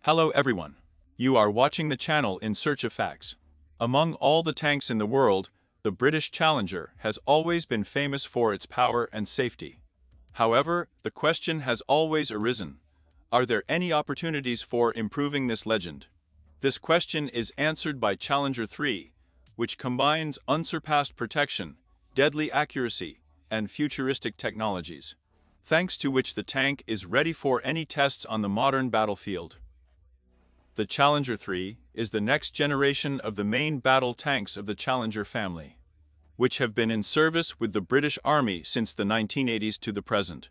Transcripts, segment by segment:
Hello everyone. You are watching the channel In Search of Facts. Among all the tanks in the world, the British Challenger has always been famous for its power and safety. However, the question has always arisen, are there any opportunities for improving this legend? This question is answered by Challenger 3, which combines unsurpassed protection, deadly accuracy, and futuristic technologies, thanks to which the tank is ready for any tests on the modern battlefield. The Challenger 3 is the next generation of the main battle tanks of the Challenger family, which have been in service with the British Army since the 1980s to the present.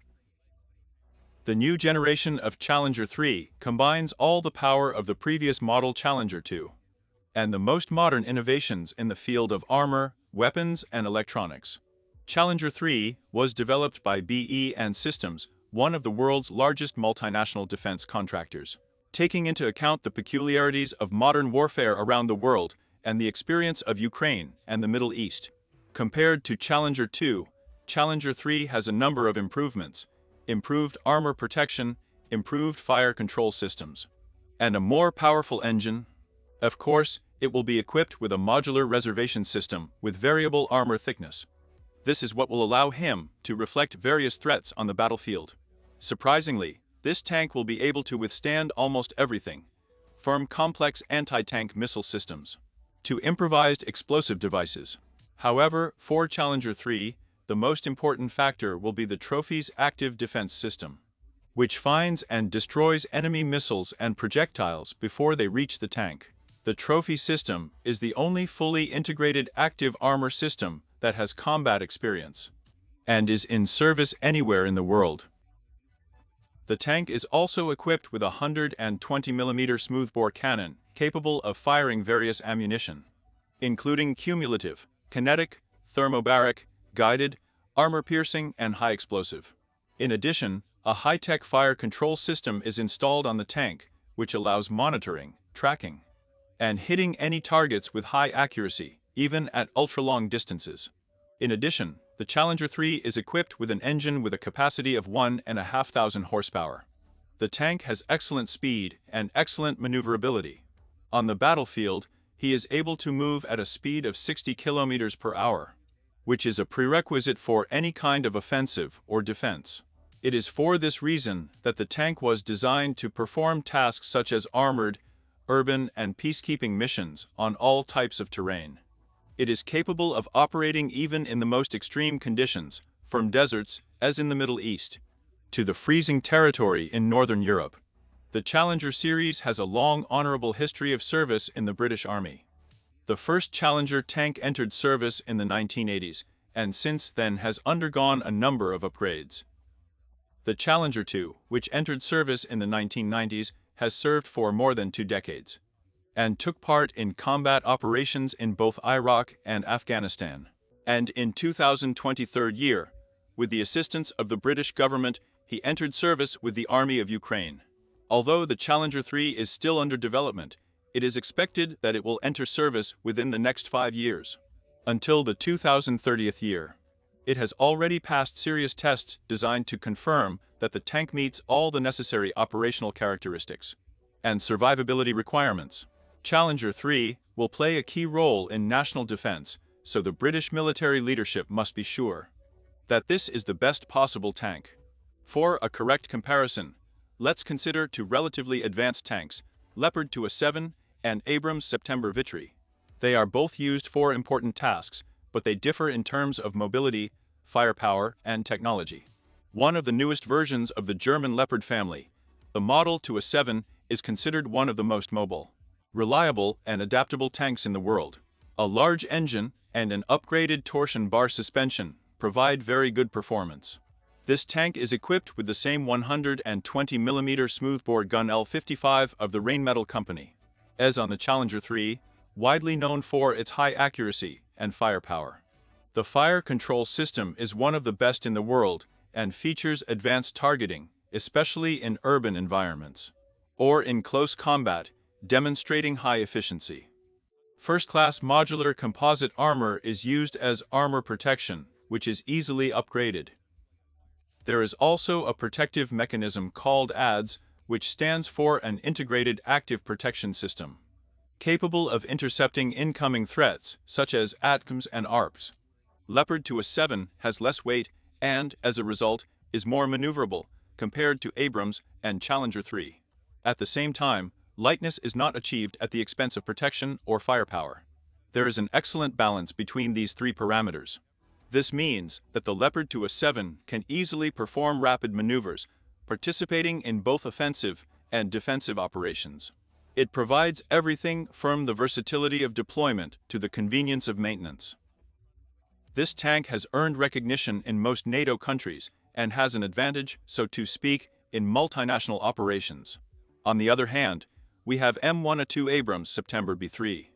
The new generation of Challenger 3 combines all the power of the previous model Challenger 2 and the most modern innovations in the field of armor, weapons, and electronics. Challenger 3 was developed by BE and Systems, one of the world's largest multinational defense contractors. Taking into account the peculiarities of modern warfare around the world and the experience of Ukraine and the Middle East. Compared to Challenger 2, Challenger 3 has a number of improvements: improved armor protection, improved fire control systems, and a more powerful engine. Of course, it will be equipped with a modular reservation system with variable armor thickness. This is what will allow him to reflect various threats on the battlefield. Surprisingly, this tank will be able to withstand almost everything, from complex anti-tank missile systems to improvised explosive devices. However, for Challenger 3, the most important factor will be the trophy's active defense system, which finds and destroys enemy missiles and projectiles before they reach the tank. The trophy system is the only fully integrated active armor system that has combat experience and is in service anywhere in the world. The tank is also equipped with a 120mm smoothbore cannon capable of firing various ammunition, including cumulative, kinetic, thermobaric, guided, armor-piercing, and high-explosive. In addition, a high-tech fire control system is installed on the tank, which allows monitoring, tracking, and hitting any targets with high accuracy, even at ultra-long distances. In addition, the Challenger 3 is equipped with an engine with a capacity of 1,500 horsepower. The tank has excellent speed and excellent maneuverability. On the battlefield, he is able to move at a speed of 60 kilometers per hour, which is a prerequisite for any kind of offensive or defense. It is for this reason that the tank was designed to perform tasks such as armored, urban, and peacekeeping missions on all types of terrain. It is capable of operating even in the most extreme conditions, from deserts, as in the Middle East, to the freezing territory in Northern Europe. The Challenger series has a long honorable history of service in the British Army. The first Challenger tank entered service in the 1980s, and since then has undergone a number of upgrades. The Challenger 2, which entered service in the 1990s, has served for more than 2 decades, and took part in combat operations in both Iraq and Afghanistan. And in 2023, with the assistance of the British government, he entered service with the Army of Ukraine. Although the Challenger 3 is still under development, it is expected that it will enter service within the next 5 years, until the 2030th year. It has already passed serious tests designed to confirm that the tank meets all the necessary operational characteristics and survivability requirements. Challenger 3 will play a key role in national defense, so the British military leadership must be sure that this is the best possible tank. For a correct comparison, let's consider two relatively advanced tanks, Leopard 2A7 and Abrams September Vitry. They are both used for important tasks, but they differ in terms of mobility, firepower, and technology. One of the newest versions of the German Leopard family, the Model 2A7, is considered one of the most mobile, reliable, and adaptable tanks in the world. A large engine and an upgraded torsion bar suspension provide very good performance. This tank is equipped with the same 120mm smoothbore gun L55 of the Rheinmetall company as on the Challenger 3, widely known for its high accuracy and firepower. The fire control system is one of the best in the world and features advanced targeting, especially in urban environments or in close combat, demonstrating high efficiency. First-class modular composite armor is used as armor protection, which is easily upgraded. There is also a protective mechanism called adze, which stands for an integrated active protection system, capable of intercepting incoming threats such as ATACMS and ARPs. Leopard 2A7 has less weight and, as a result, is more maneuverable compared to Abrams and Challenger 3. At the same time, lightness is not achieved at the expense of protection or firepower. There is an excellent balance between these three parameters. This means that the Leopard 2A7 can easily perform rapid maneuvers, participating in both offensive and defensive operations. It provides everything from the versatility of deployment to the convenience of maintenance. This tank has earned recognition in most NATO countries and has an advantage, so to speak, in multinational operations. On the other hand, we have M1A2 Abrams September B3,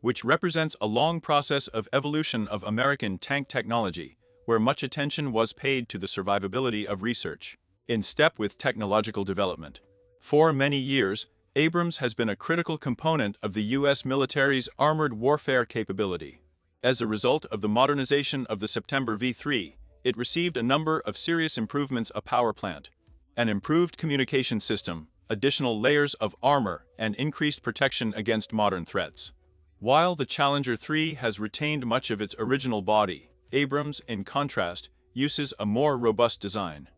which represents a long process of evolution of American tank technology, where much attention was paid to the survivability of research, in step with technological development. For many years, Abrams has been a critical component of the U.S. military's armored warfare capability. As a result of the modernization of the September V3, it received a number of serious improvements: a power plant, an improved communication system, additional layers of armor, and increased protection against modern threats. While the Challenger 3 has retained much of its original body, Abrams, in contrast, uses a more robust design,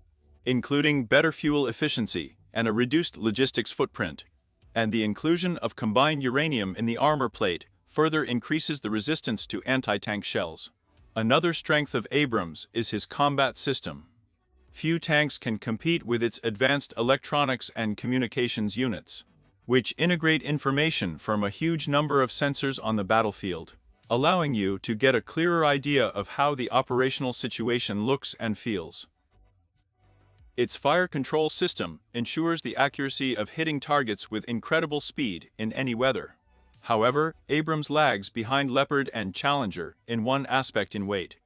including better fuel efficiency and a reduced logistics footprint, and the inclusion of combined uranium in the armor plate further increases the resistance to anti-tank shells. Another strength of Abrams is his combat system. Few tanks can compete with its advanced electronics and communications units, which integrate information from a huge number of sensors on the battlefield, allowing you to get a clearer idea of how the operational situation looks and feels. Its fire control system ensures the accuracy of hitting targets with incredible speed in any weather. However, Abrams lags behind Leopard and Challenger in one aspect: in weight.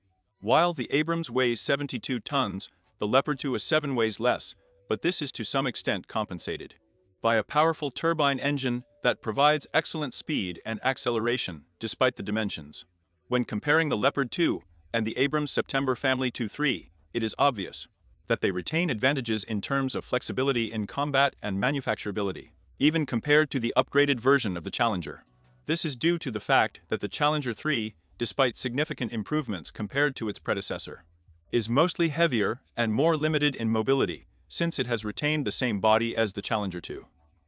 While the Abrams weighs 72 tons, the Leopard 2A7 weighs less, but this is to some extent compensated by a powerful turbine engine that provides excellent speed and acceleration despite the dimensions. When comparing the Leopard 2 and the Abrams September Family 2-3, it is obvious that they retain advantages in terms of flexibility in combat and manufacturability, even compared to the upgraded version of the Challenger. This is due to the fact that the Challenger 3, despite significant improvements compared to its predecessor, is mostly heavier and more limited in mobility, since it has retained the same body as the Challenger 2.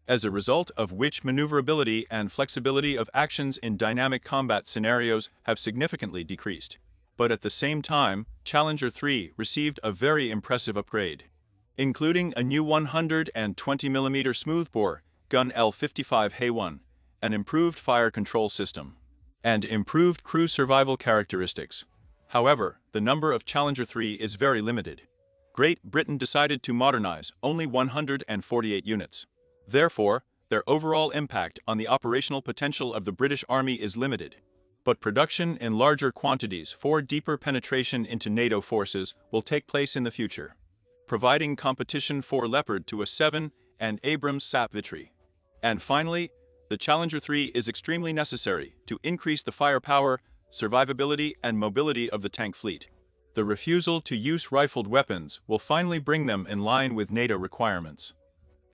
As a result of which maneuverability and flexibility of actions in dynamic combat scenarios have significantly decreased. But at the same time, Challenger 3 received a very impressive upgrade, including a new 120mm smoothbore gun L55H1, an improved fire control system, and improved crew survival characteristics. However, the number of Challenger 3 is very limited. Great Britain decided to modernize only 148 units. Therefore, their overall impact on the operational potential of the British Army is limited. But production in larger quantities for deeper penetration into NATO forces will take place in the future, providing competition for Leopard 2A7 and Abrams SAP-V3. And finally, the Challenger 3 is extremely necessary to increase the firepower, survivability, and mobility of the tank fleet. The refusal to use rifled weapons will finally bring them in line with NATO requirements.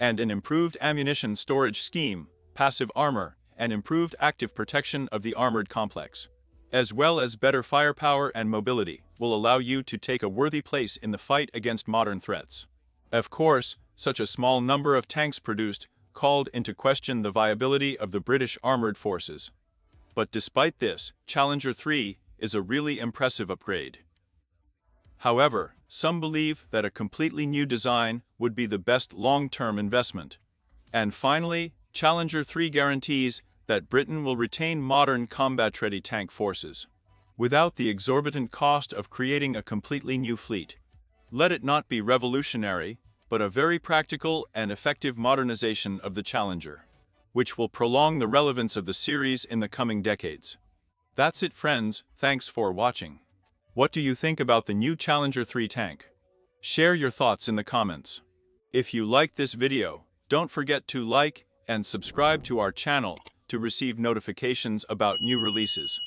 And an improved ammunition storage scheme, passive armor, and improved active protection of the armored complex, as well as better firepower and mobility, will allow you to take a worthy place in the fight against modern threats. Of course, such a small number of tanks produced called into question the viability of the British armored forces. But despite this, Challenger 3 is a really impressive upgrade. However, some believe that a completely new design would be the best long-term investment. And finally, Challenger 3 guarantees that Britain will retain modern combat-ready tank forces, without the exorbitant cost of creating a completely new fleet. Let it not be revolutionary, but a very practical and effective modernization of the Challenger, which will prolong the relevance of the series in the coming decades. That's it, friends. Thanks for watching. What do you think about the new Challenger 3 tank? Share your thoughts in the comments. If you liked this video, don't forget to like and subscribe to our channel to receive notifications about new releases.